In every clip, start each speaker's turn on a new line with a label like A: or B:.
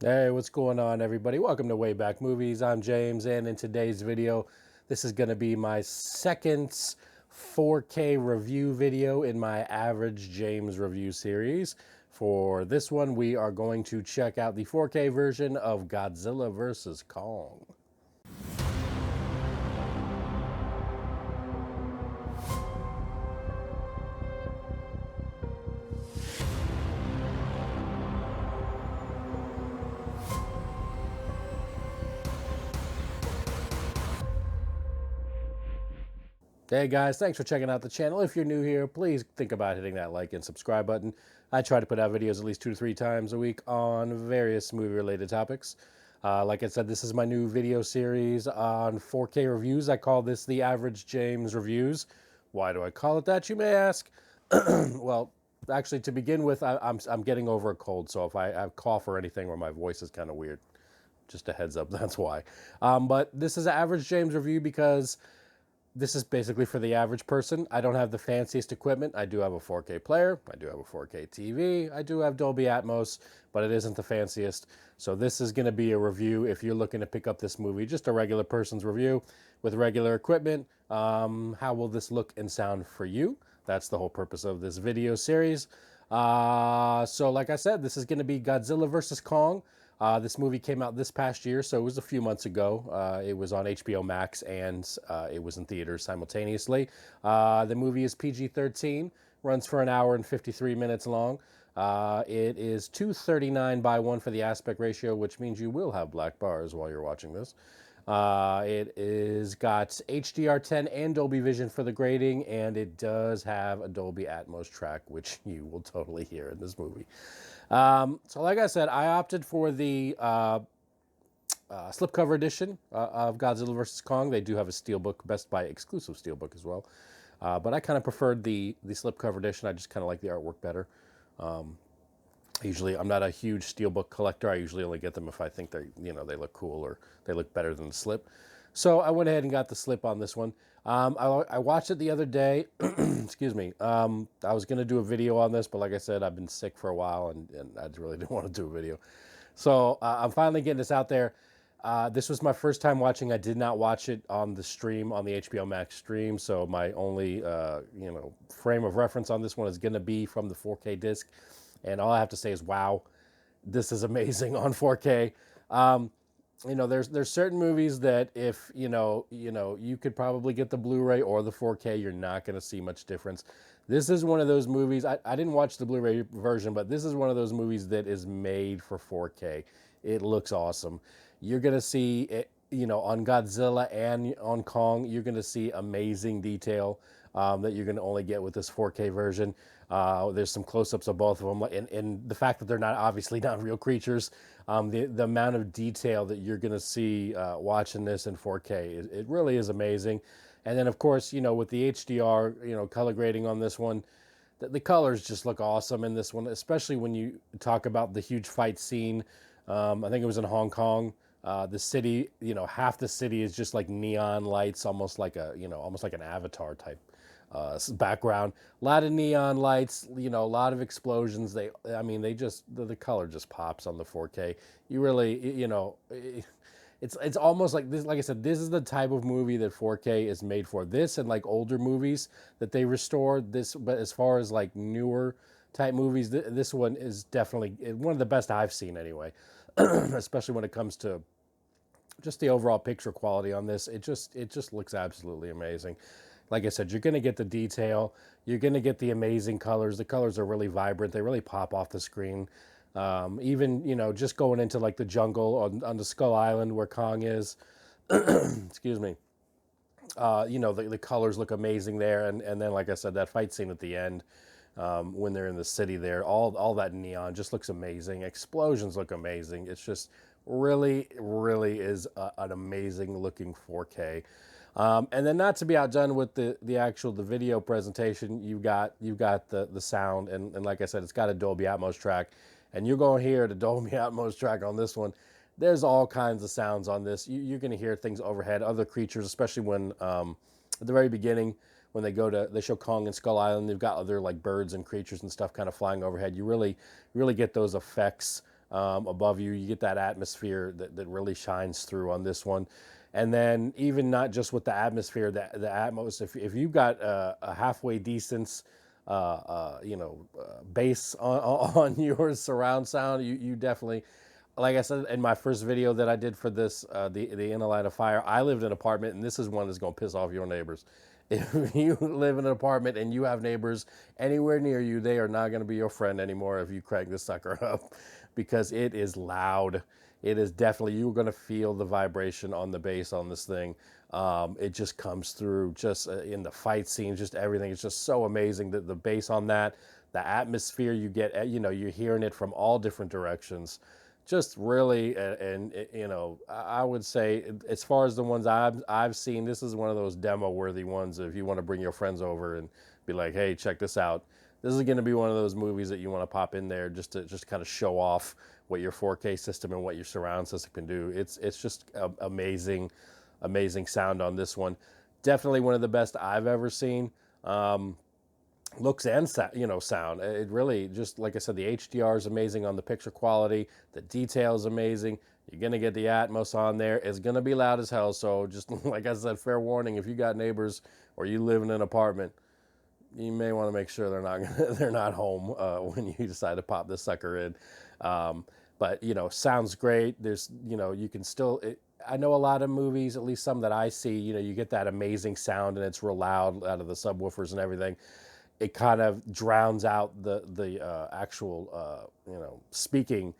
A: Hey, what's going on, everybody? Welcome to Way Back Movies. I'm James, and in today's video, this is going to be my second 4K review video in my Average James review series. For this one, we are going to check out the 4K version of Godzilla vs. Kong. Hey guys, thanks for checking out the channel. If you're new here, please think about hitting that like and subscribe button. I try to put out videos at least 2 to 3 times a week on various movie-related topics. Like I said, this is my new video series on 4K reviews. I call this the Average James Reviews. Why do I call it that, you may ask? Well, actually, to begin with, I'm getting over a cold, so if I cough or anything or my voice is kind of weird, just a heads up, that's why. But this is an Average James Review because this is basically for the average person. I don't have the fanciest equipment. I do have a 4K player. I do have a 4K TV. I do have Dolby Atmos, but it isn't the fanciest. So this is going to be a review if you're looking to pick up this movie, just a regular person's review with regular equipment. How will this look and sound for you? That's the whole purpose of this video series. So like I said, this is going to be Godzilla vs. Kong. This movie came out this past year, so it was a few months ago. It was on HBO Max, and it was in theaters simultaneously. The movie is PG-13, runs for an hour and 53 minutes long. It is 239:1 for the aspect ratio, which means you will have black bars while you're watching this. It is got HDR10 and Dolby Vision for the grading, and it does have a Dolby Atmos track, which you will totally hear in this movie. So like I said, I opted for the slipcover edition of Godzilla vs. Kong. They do have a steelbook, Best Buy exclusive steelbook as well. But I kind of preferred the slipcover edition. I just kind of like the artwork better. Usually, I'm not a huge steelbook collector. I usually only get them if I think they look cool or they look better than the slip. So I went ahead and got the slip on this one. I watched it the other day. Excuse me. I was going to do a video on this, but like I said, I've been sick for a while, and I really didn't want to do a video. So I'm finally getting this out there. This was my first time watching. I did not watch it on the stream, on the HBO Max stream. So my only frame of reference on this one is going to be from the 4K disc. And all I have to say is, wow, this is amazing on 4K. There's certain movies that if you could probably get the Blu-ray or the 4K, you're not going to see much difference. This is one of those movies. I didn't watch the Blu-ray version, but this is one of those movies that is made for 4K. It looks awesome. You're going to see it, on Godzilla and on Kong. You're going to see amazing detail that you're going to only get with this 4K version. There's some close-ups of both of them, and the fact that they're obviously not real creatures, the amount of detail that you're going to see watching this in 4K, it really is amazing. And then, of course, with the HDR, color grading on this one, the colors just look awesome in this one, especially when you talk about the huge fight scene. I think it was in Hong Kong. The city, half the city is just like neon lights, almost like an Avatar type background. A lot of neon lights, a lot of explosions. The color just pops on the 4K. You really, it's almost like this. Like I said, this is the type of movie that 4K is made for. This and like older movies that they restore this, but as far as like newer type movies, this one is definitely one of the best I've seen anyway. Especially when it comes to just the overall picture quality on this. It just looks absolutely amazing. Like I said, you're going to get the detail. You're going to get the amazing colors. The colors are really vibrant. They really pop off the screen. Even, just going into like the jungle on the Skull Island where Kong is. Excuse me. The colors look amazing there. And then, like I said, that fight scene at the end, when they're in the city there, all that neon just looks amazing. Explosions look amazing. It's just really, really is an amazing looking 4K. And then, not to be outdone with the video presentation, you've got the sound, and like I said, it's got a Dolby Atmos track, and you're going to hear the Dolby Atmos track on this one. There's all kinds of sounds on this. You're going to hear things overhead, other creatures, especially when at the very beginning, when they show Kong and Skull Island, they've got other like birds and creatures and stuff kind of flying overhead. You really get those effects above you. You get that atmosphere that really shines through on this one. And then even not just with the atmosphere, the Atmos, if you've got a halfway decent, bass on your surround sound, you definitely, like I said in my first video that I did for this, the In a Line of Fire, I lived in an apartment, and this is one that's going to piss off your neighbors. If you live in an apartment and you have neighbors anywhere near you, they are not going to be your friend anymore if you crank this sucker up, because it is loud. It is definitely, you're going to feel the vibration on the bass on this thing. It just comes through just in the fight scenes, just everything. It's just so amazing that the bass on that, the atmosphere you get, you're hearing it from all different directions. Just really, I would say as far as the ones I've seen, this is one of those demo worthy ones. If you want to bring your friends over and be like, hey, check this out. This is going to be one of those movies that you want to pop in there just to kind of show off what your 4K system and what your surround system can do. It's just amazing sound on this one. Definitely one of the best I've ever seen. Looks and sound. It really, just like I said, the HDR is amazing on the picture quality. The detail is amazing. You're gonna get the Atmos on there. It's gonna be loud as hell. So just like I said, fair warning: if you got neighbors or you live in an apartment, you may want to make sure they're not home when you decide to pop this sucker in. But sounds great. There's you can still. I know a lot of movies, at least some that I see. You get that amazing sound and it's real loud out of the subwoofers and everything. It kind of drowns out the actual speaking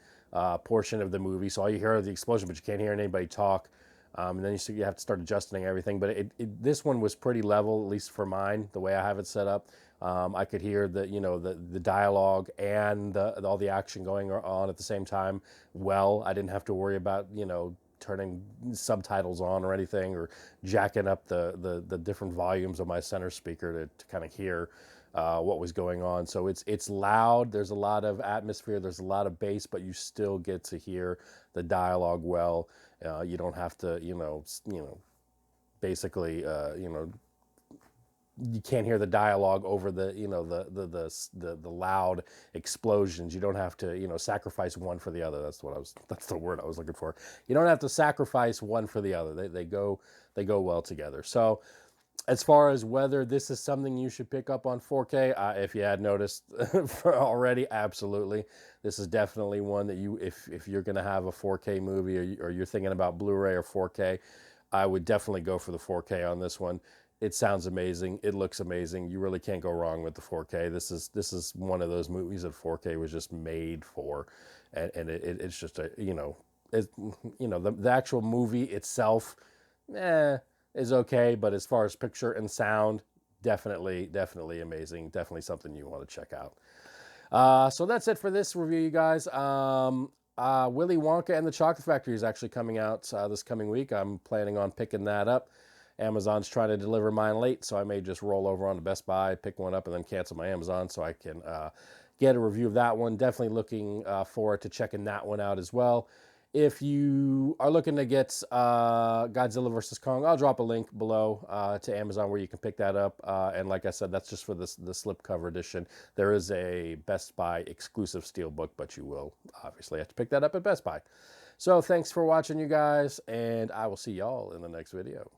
A: portion of the movie. So all you hear is the explosion, but you can't hear anybody talk. And then you have to start adjusting everything. But this one was pretty level, at least for mine, the way I have it set up. I could hear the dialogue and all the action going on at the same time. Well, I didn't have to worry about turning subtitles on or anything, or jacking up the different volumes of my center speaker to kind of hear what was going on. So it's loud. There's a lot of atmosphere. There's a lot of bass, but you still get to hear the dialogue well. You don't have to, basically, you can't hear the dialogue over the loud explosions. You don't have to sacrifice one for the other. That's the word I was looking for. You don't have to sacrifice one for the other. They go well together. So as far as whether this is something you should pick up on 4K, if you had noticed already, absolutely. This is definitely one that if you're going to have a 4K movie, or you're thinking about Blu-ray or 4K, I would definitely go for the 4K on this one. It sounds amazing. It looks amazing. You really can't go wrong with the 4K. This is one of those movies that 4K was just made for, and it's just the actual movie itself, is okay, but as far as picture and sound, definitely amazing. Definitely something you want to check out. So that's it for this review, you guys. Willy Wonka and the Chocolate Factory is actually coming out this coming week. I'm planning on picking that up. Amazon's trying to deliver mine late, so I may just roll over on to Best Buy, pick one up, and then cancel my Amazon so I can get a review of that one. Definitely looking forward to checking that one out as well. If you are looking to get Godzilla vs. Kong, I'll drop a link below to Amazon where you can pick that up. And like I said, that's just for the slipcover edition. There is a Best Buy exclusive steelbook, but you will obviously have to pick that up at Best Buy. So thanks for watching, you guys, and I will see y'all in the next video.